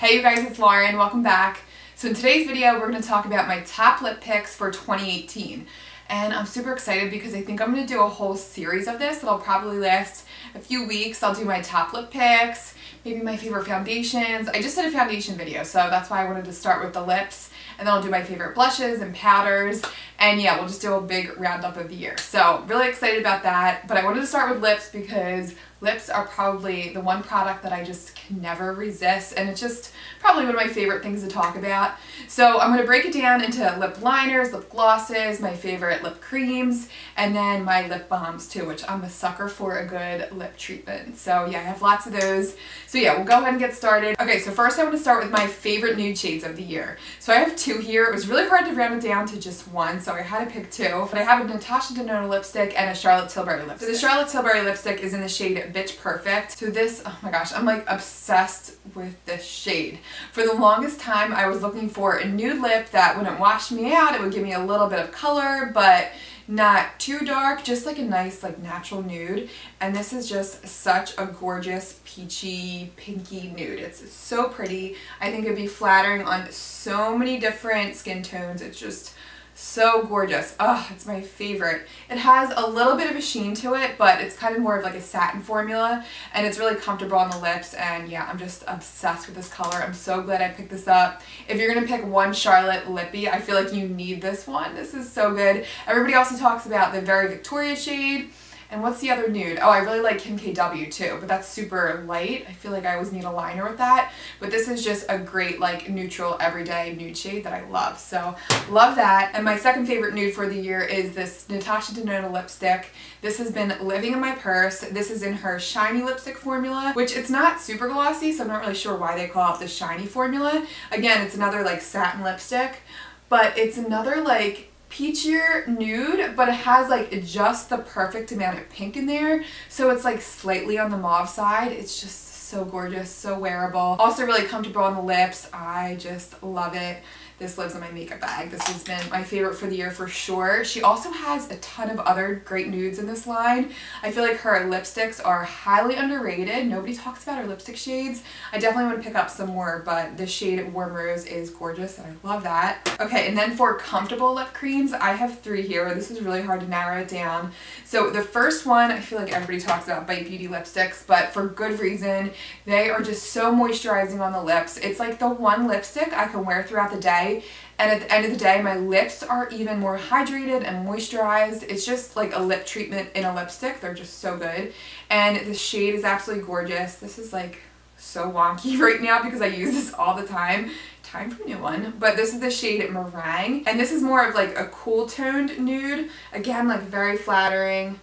Hey you guys, it's Lauren. Welcome back. So in today's video, we're going to talk about my top lip picks for 2018. And I'm super excited because I think I'm going to do a whole series of this that'll probably last a few weeks. I'll do my top lip picks, maybe my favorite foundations. I just did a foundation video, so that's why I wanted to start with the lips. And then I'll do my favorite blushes and powders. And yeah, we'll just do a big roundup of the year. So really excited about that. But I wanted to start with lips because lips are probably the one product that I just can never resist, and it's just probably one of my favorite things to talk about. So I'm going to break it down into lip liners, lip glosses, my favorite lip creams, and then my lip balms too, which I'm a sucker for a good lip treatment. So yeah, I have lots of those. So yeah, we'll go ahead and get started. Okay, so first I want to start with my favorite nude shades of the year. So I have two here. It was really hard to round it down to just one, so I had to pick two. But I have a Natasha Denona lipstick and a Charlotte Tilbury lipstick. So the Charlotte Tilbury lipstick is in the shade Bitch Perfect. So this, oh my gosh, I'm like obsessed with this shade. For the longest time, I was looking for a nude lip that when it washed me out, it would give me a little bit of color, but not too dark, just like a nice like natural nude. And this is just such a gorgeous peachy pinky nude. It's so pretty. I think it'd be flattering on so many different skin tones. It's just so gorgeous. Oh, it's my favorite. It has a little bit of a sheen to it, but it's kind of more of like a satin formula, and it's really comfortable on the lips. And yeah, I'm just obsessed with this color. I'm so glad I picked this up. If you're gonna pick one Charlotte lippy, I feel like you need this one. This is so good. Everybody also talks about the Very Victoria shade. And what's the other nude? Oh, I really like Kim KW too, but that's super light. I feel like I always need a liner with that. But this is just a great like neutral everyday nude shade that I love. So love that. And my second favorite nude for the year is this Natasha Denona lipstick. This has been living in my purse. This is in her shiny lipstick formula, which it's not super glossy, so I'm not really sure why they call it the shiny formula. Again, it's another like satin lipstick, but it's another like peachier nude, but it has like just the perfect amount of pink in there, so it's like slightly on the mauve side. It's just so gorgeous, so wearable, also really comfortable on the lips. I just love it. This lives in my makeup bag. This has been my favorite for the year for sure. She also has a ton of other great nudes in this line. I feel like her lipsticks are highly underrated. Nobody talks about her lipstick shades. I definitely want to pick up some more, but this shade Warm Rose is gorgeous and I love that. Okay, and then for comfortable lip creams, I have three here. This is really hard to narrow it down. So the first one, I feel like everybody talks about Bite Beauty lipsticks, but for good reason. They are just so moisturizing on the lips. It's like the one lipstick I can wear throughout the day, and at the end of the day my lips are even more hydrated and moisturized. It's just like a lip treatment in a lipstick. They're just so good, and the shade is absolutely gorgeous. This is like so wonky right now because I use this all the time. Time for a new one. But this is the shade Meringue, and this is more of like a cool toned nude. Again, like very flattering,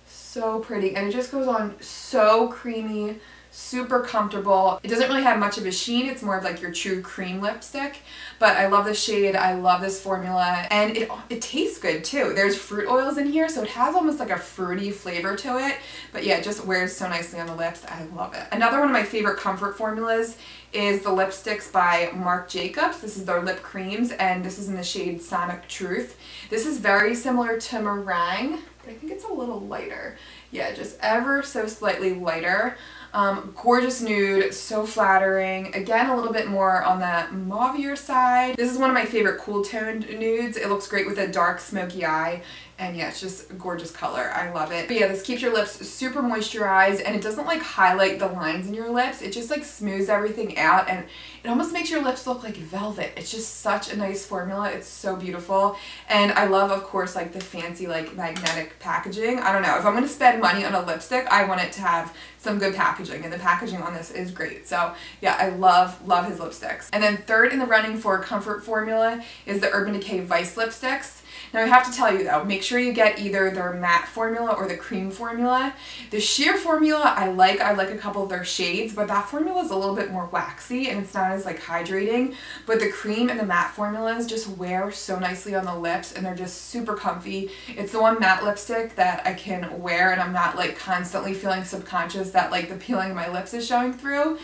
so pretty, and it just goes on so creamy, super comfortable. It doesn't really have much of a sheen. It's more of like your true cream lipstick, but I love this shade. I love this formula, and it tastes good too. There's fruit oils in here, so it has almost like a fruity flavor to it, but yeah, it just wears so nicely on the lips. I love it. Another one of my favorite comfort formulas is the lipsticks by Marc Jacobs. This is their lip creams, and this is in the shade Sonic Truth. This is very similar to Meringue, but I think it's a little lighter. Yeah, just ever so slightly lighter. Gorgeous nude, so flattering. Again, a little bit more on the mauvier side. This is one of my favorite cool toned nudes. It looks great with a dark smoky eye. And yeah, it's just a gorgeous color. I love it. But yeah, this keeps your lips super moisturized, and it doesn't like highlight the lines in your lips. It just like smooths everything out, and it almost makes your lips look like velvet. It's just such a nice formula. It's so beautiful. And I love, of course, like the fancy like magnetic packaging. I don't know, if I'm gonna spend money on a lipstick, I want it to have some good packaging, and the packaging on this is great. So yeah, I love his lipsticks. And then third in the running for comfort formula is the Urban Decay Vice lipsticks. Now I have to tell you though, make sure you get either their matte formula or the cream formula. The sheer formula I like a couple of their shades, but that formula is a little bit more waxy and it's not as like hydrating. But the cream and the matte formulas just wear so nicely on the lips, and they're just super comfy. It's the one matte lipstick that I can wear and I'm not like constantly feeling subconscious that like the peeling of my lips is showing through.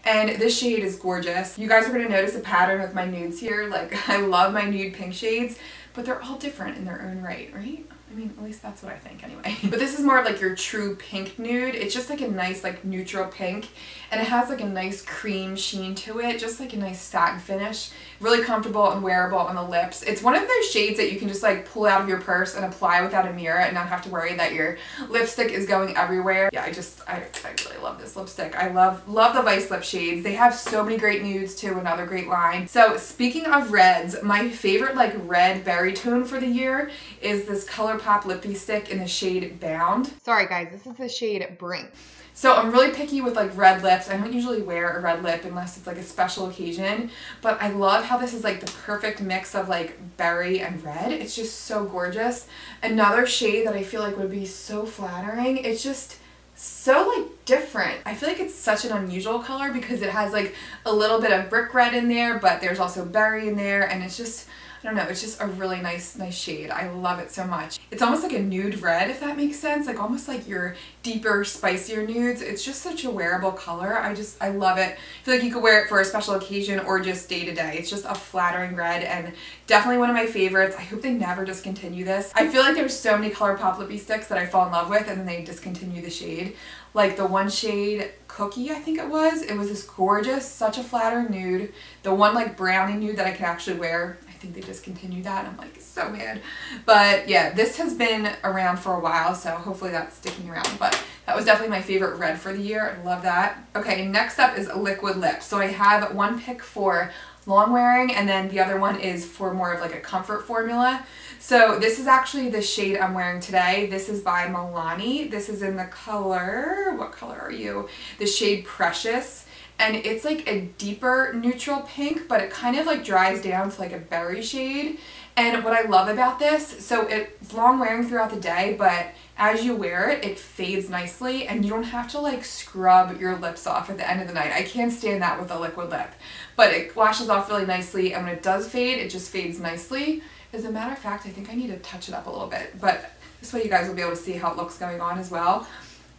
And this shade is gorgeous. You guys are going to notice a pattern with my nudes here. Like, I love my nude pink shades, but they're all different in their own right? I I mean, at least that's what I think anyway. But this is more of like your true pink nude. It's just like a nice like neutral pink, and it has like a nice cream sheen to it, just like a nice satin finish. Really comfortable and wearable on the lips. It's one of those shades that you can just like pull out of your purse and apply without a mirror and not have to worry that your lipstick is going everywhere. Yeah, I really love this lipstick. I love the Vice Lip shades. They have so many great nudes too, another great line. So speaking of reds, my favorite like red berry tone for the year is this ColourPop lippy stick in the shade Bound. Sorry guys, this is the shade Brink. So I'm really picky with like red lips. I don't usually wear a red lip unless it's like a special occasion, but I love how this is like the perfect mix of like berry and red. It's just so gorgeous. Another shade that I feel like would be so flattering. It's just so like different. I feel like it's such an unusual color because it has like a little bit of brick red in there, but there's also berry in there, and it's just, I don't know, it's just a really nice shade. I love it so much. It's almost like a nude red, if that makes sense, like almost like your deeper, spicier nudes. It's just such a wearable color. I love it. I feel like you could wear it for a special occasion or just day to day. It's just a flattering red and definitely one of my favorites. I hope they never discontinue this. I feel like there's so many ColourPop lippy sticks that I fall in love with and then they discontinue the shade. Like the one shade Cookie, I think it was this gorgeous, such a flattering nude. The one like brownie nude that I can actually wear, I think they discontinued that. I'm like so mad. But yeah, this has been around for a while, so hopefully that's sticking around. But that was definitely my favorite red for the year. I love that. Okay, next up is liquid lips. So I have one pick for long wearing and then the other one is for more of like a comfort formula. So this is actually the shade I'm wearing today. This is by Milani. This is in the color, what color are you? The shade Precious. And it's like a deeper neutral pink, but it kind of like dries down to like a berry shade. And what I love about this, so it's long wearing throughout the day, but as you wear it, it fades nicely and you don't have to like scrub your lips off at the end of the night. I can't stand that with a liquid lip, but it washes off really nicely, and when it does fade, it just fades nicely. As a matter of fact, I think I need to touch it up a little bit, but this way you guys will be able to see how it looks going on as well.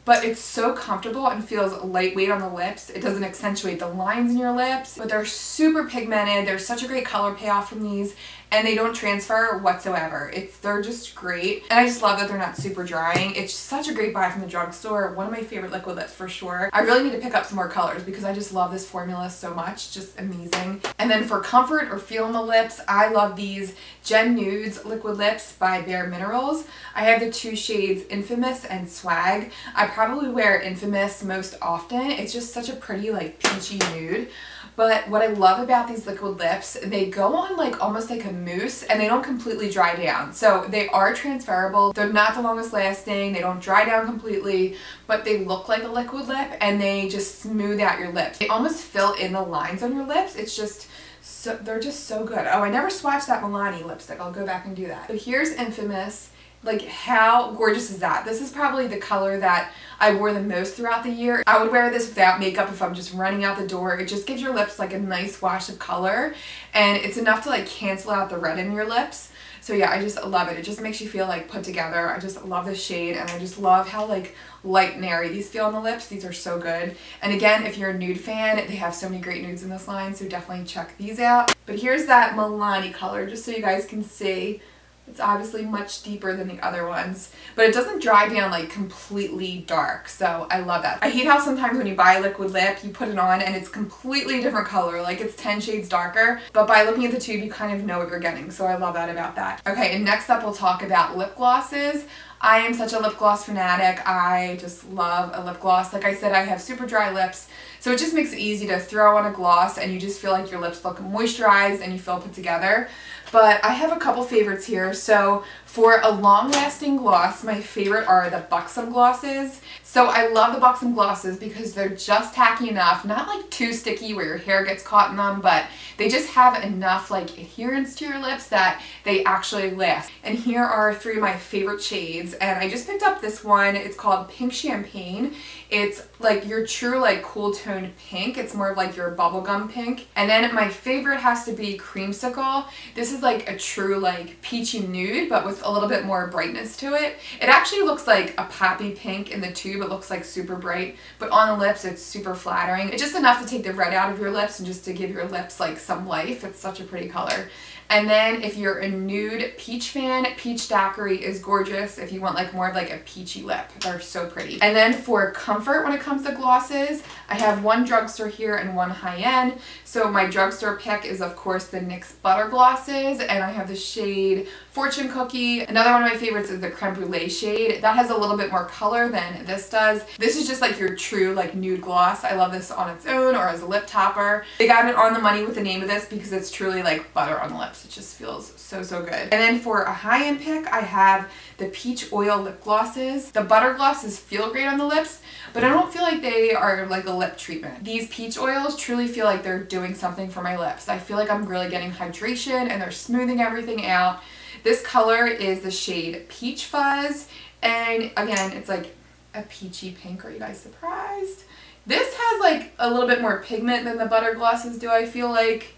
But it's so comfortable and feels lightweight on the lips. It doesn't accentuate the lines in your lips, but they're super pigmented. There's such a great color payoff from these, and they don't transfer whatsoever. They're just great, and I just love that they're not super drying. It's such a great buy from the drugstore. One of my favorite liquid lips for sure. I really need to pick up some more colors because I just love this formula so much. Just amazing. And then for comfort or feel on the lips, I love these Gen Nudes liquid lips by Bare Minerals. I have the two shades Infamous and Swag. I probably wear Infamous most often. It's just such a pretty like peachy nude. But what I love about these liquid lips, they go on like almost like a mousse and they don't completely dry down. So they are transferable. They're not the longest lasting. They don't dry down completely, but they look like a liquid lip and they just smooth out your lips. They almost fill in the lines on your lips. It's just so, they're just so good. Oh, I never swatched that Milani lipstick. I'll go back and do that. So here's Infamous. Like, how gorgeous is that? This is probably the color that I wore the most throughout the year. I would wear this without makeup if I'm just running out the door. It just gives your lips like a nice wash of color, and it's enough to like cancel out the red in your lips. So yeah, I just love it. It just makes you feel like put together. I just love this shade, and I just love how like light and airy these feel on the lips. These are so good. And again, if you're a nude fan, they have so many great nudes in this line, so definitely check these out. But here's that Milani color, just so you guys can see. It's obviously much deeper than the other ones, but it doesn't dry down like completely dark, so I love that. I hate how sometimes when you buy a liquid lip, you put it on and it's completely different color, like it's 10 shades darker, but by looking at the tube, you kind of know what you're getting, so I love that about that. Okay, and next up we'll talk about lip glosses. I am such a lip gloss fanatic. I just love a lip gloss. Like I said, I have super dry lips, so it just makes it easy to throw on a gloss and you just feel like your lips look moisturized and you feel put together. But I have a couple favorites here. So for a long-lasting gloss, my favorite are the Buxom glosses. So I love the Buxom glosses because they're just tacky enough, not like too sticky where your hair gets caught in them, but they just have enough like adherence to your lips that they actually last. And here are three of my favorite shades, and I just picked up this one. It's called Pink Champagne. It's like your true like cool tone toned pink. It's more of like your bubblegum pink. And then my favorite has to be Creamsicle. This is like a true like peachy nude, but with a little bit more brightness to it. It actually looks like a poppy pink in the tube. It looks like super bright, but on the lips it's super flattering. It's just enough to take the red out of your lips and just to give your lips like some life. It's such a pretty color. And then if you're a nude peach fan, Peach Daiquiri is gorgeous if you want like more of like a peachy lip. They're so pretty. And then for comfort when it comes to glosses, I have one drugstore here and one high-end. So my drugstore pick is of course the NYX Butter Glosses, and I have the shade Fortune Cookie. Another one of my favorites is the Creme Brulee shade. That has a little bit more color than this does. This is just like your true like nude gloss. I love this on its own or as a lip topper. They got it on the money with the name of this because it's truly like butter on the lips. It just feels so, so good. And then for a high-end pick, I have the Peach Oil Lip Glosses. The butter glosses feel great on the lips, but I don't feel like they are like a lip treatment. These peach oils truly feel like they're doing something for my lips. I feel like I'm really getting hydration and they're smoothing everything out. This color is the shade Peach Fuzz, and again, it's like a peachy pink. Are you guys surprised? This has like a little bit more pigment than the butter glosses do, I feel like.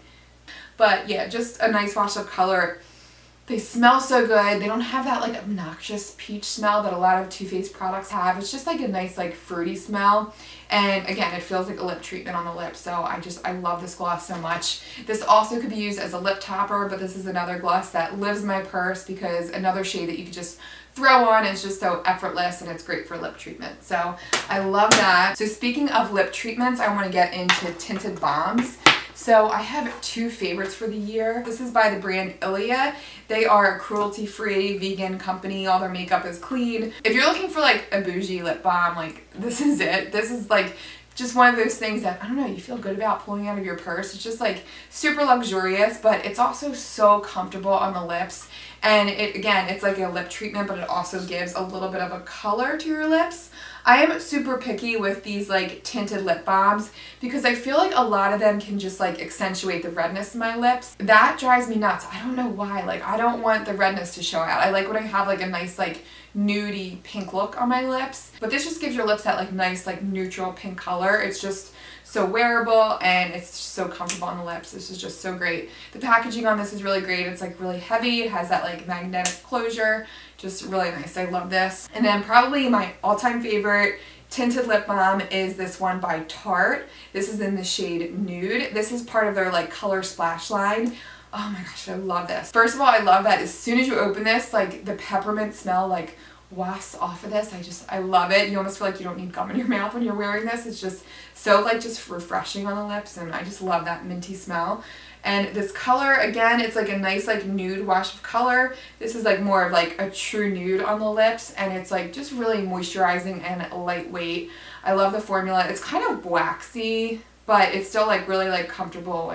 But yeah, just a nice wash of color. They smell so good. They don't have that like obnoxious peach smell that a lot of Too Faced products have. It's just like a nice like fruity smell. And again, it feels like a lip treatment on the lips. So I love this gloss so much. This also could be used as a lip topper, but this is another gloss that lives in my purse because another shade that you could just throw on. It's just so effortless and it's great for lip treatment. So I love that. So speaking of lip treatments, I want to get into Tinted Balms. So I have two favorites for the year. This is by the brand Ilia. They are a cruelty-free vegan company. All their makeup is clean. If you're looking for like a bougie lip balm, like this is it. This is like just one of those things that, I don't know, you feel good about pulling out of your purse. It's just like super luxurious, but it's also so comfortable on the lips. And again, it's like a lip treatment, but it also gives a little bit of a color to your lips. I am super picky with these like tinted lip balms because I feel like a lot of them can just like accentuate the redness in my lips. That drives me nuts. I don't know why. Like I don't want the redness to show out. I like when I have like a nice like nudie pink look on my lips. But this just gives your lips that like nice like neutral pink color. It's just so wearable and it's so comfortable on the lips. This is just so great. The packaging on this is really great. It's like really heavy. It has that like magnetic closure. Just really nice. I love this. And then probably my all-time favorite tinted lip balm is this one by Tarte. This is in the shade Nude. This is part of their like color splash line. Oh my gosh, I love this. First of all, I love that as soon as you open this, like the peppermint smell like wafts off of this. I love it. You almost feel like you don't need gum in your mouth when you're wearing this. It's just so like just refreshing on the lips, and I just love that minty smell. And this color, again, it's like a nice like nude wash of color. This is like more of like a true nude on the lips, and it's like just really moisturizing and lightweight. I love the formula. It's kind of waxy, but it's still like really like comfortable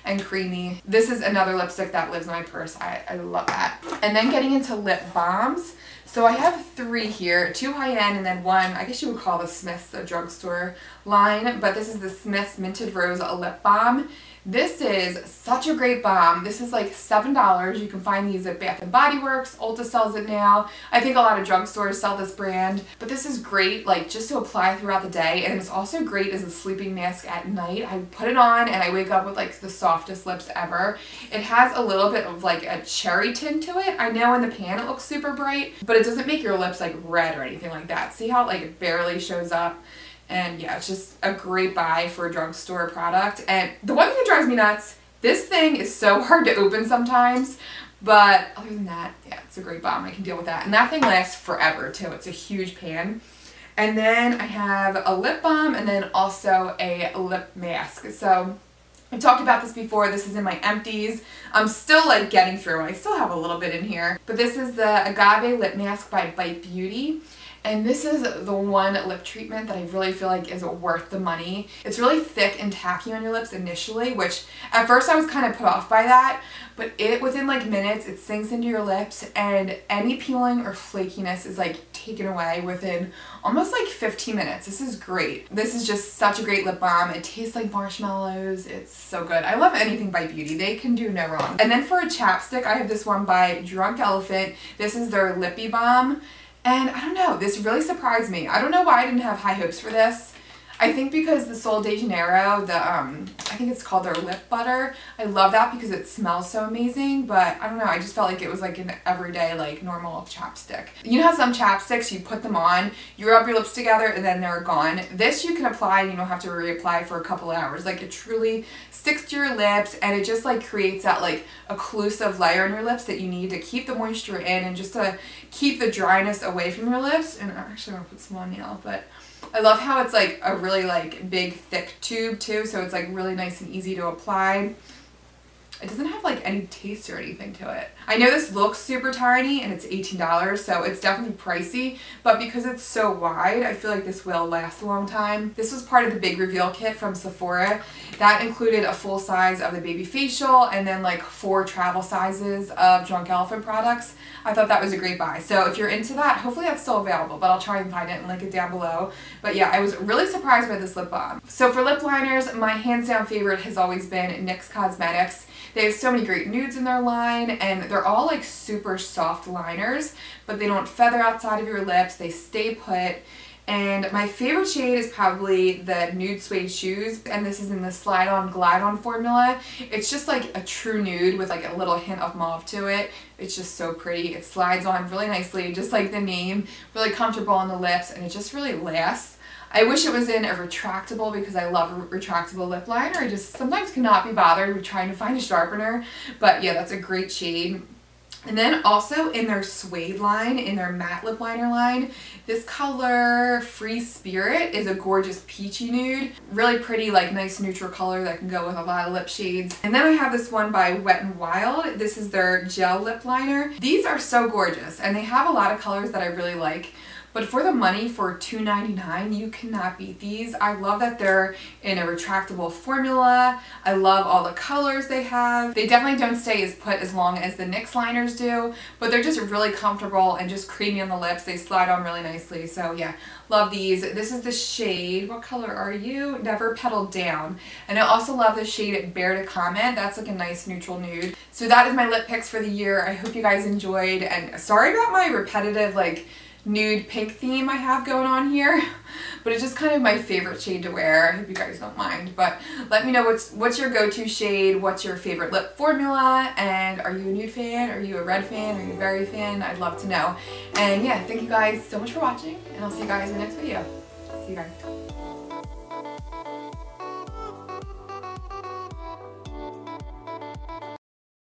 and creamy. This is another lipstick that lives in my purse. I love that. And then getting into lip balms. So I have three here, two high-end and then one, I guess you would call the Smith's a drugstore line, but this is the Smith's Minted Rose Lip Balm. This is such a great balm. This is like $7. You can find these at Bath & Body Works. Ulta sells it now. I think a lot of drugstores sell this brand. But this is great like just to apply throughout the day, and it's also great as a sleeping mask at night. I put it on and I wake up with like the softest lips ever. It has a little bit of like a cherry tint to it. I know in the pan it looks super bright, but it doesn't make your lips like red or anything like that. See how it like barely shows up? And yeah, it's just a great buy for a drugstore product. And the one thing that drives me nuts, this thing is so hard to open sometimes, but other than that, yeah, it's a great balm. I can deal with that. And that thing lasts forever too. It's a huge pan. And then I have a lip balm and then also a lip mask. So I've talked about this before. This is in my empties. I'm still like getting through. I still have a little bit in here. But this is the Agave Lip Mask by Bite Beauty. And this is the one lip treatment that I really feel like is worth the money. It's really thick and tacky on your lips initially, which at first I was kind of put off by that, but within like minutes it sinks into your lips and any peeling or flakiness is like taken away within almost like 15 minutes. This is great. This is just such a great lip balm. It tastes like marshmallows. It's so good. I love anything by Beauty. They can do no wrong. And then for a chapstick, I have this one by Drunk Elephant. This is their Lippy Balm. And I don't know, this really surprised me. I don't know why I didn't have high hopes for this. I think because the Sol de Janeiro, I think it's called their lip butter. I love that because it smells so amazing, but I don't know, I just felt like it was like an everyday, like normal chapstick. You know how some chapsticks, you put them on, you rub your lips together, and then they're gone? This you can apply and you don't have to reapply for a couple of hours. Like, it truly sticks to your lips, and it just like creates that like occlusive layer on your lips that you need to keep the moisture in and just to keep the dryness away from your lips. And actually I'm gonna put some on now, but I love how it's like a really like big thick tube too, so it's like really nice and easy to apply. It doesn't have like any taste or anything to it. I know this looks super tiny and it's $18, so it's definitely pricey, but because it's so wide, I feel like this will last a long time. This was part of the big reveal kit from Sephora. That included a full size of the baby facial and then like 4 travel sizes of Drunk Elephant products. I thought that was a great buy. So if you're into that, hopefully that's still available, but I'll try and find it and link it down below. But yeah, I was really surprised by this lip balm. So for lip liners, my hands down favorite has always been NYX Cosmetics. They have so many great nudes in their line, and they're all like super soft liners, but they don't feather outside of your lips. They stay put. And my favorite shade is probably the Nude Suede Shoes, and this is in the Slide On Glide On formula. It's just like a true nude with like a little hint of mauve to it. It's just so pretty. It slides on really nicely, just like the name, really comfortable on the lips, and it just really lasts. I wish it was in a retractable because I love a retractable lip liner. I just sometimes cannot be bothered with trying to find a sharpener, but yeah, that's a great shade. And then also in their suede line, in their matte lip liner line, this color Free Spirit is a gorgeous peachy nude. Really pretty, like nice neutral color that can go with a lot of lip shades. And then I have this one by Wet n Wild. This is their gel lip liner. These are so gorgeous, and they have a lot of colors that I really like. But for the money, for $2.99, you cannot beat these. I love that they're in a retractable formula. I love all the colors they have. They definitely don't stay as put as long as the NYX liners do, but they're just really comfortable and just creamy on the lips. They slide on really nicely. So yeah, love these. This is the shade, what color are you? Never Petal Down. And I also love the shade Bear to Comment. That's like a nice neutral nude. So that is my lip picks for the year. I hope you guys enjoyed, and sorry about my repetitive like nude pink theme I have going on here, but it's just kind of my favorite shade to wear. I hope you guys don't mind, but let me know what's your go-to shade, what's your favorite lip formula, and are you a nude fan, are you a red fan, are you a berry fan? I'd love to know. And yeah, thank you guys so much for watching, and I'll see you guys in the next video. See you guys.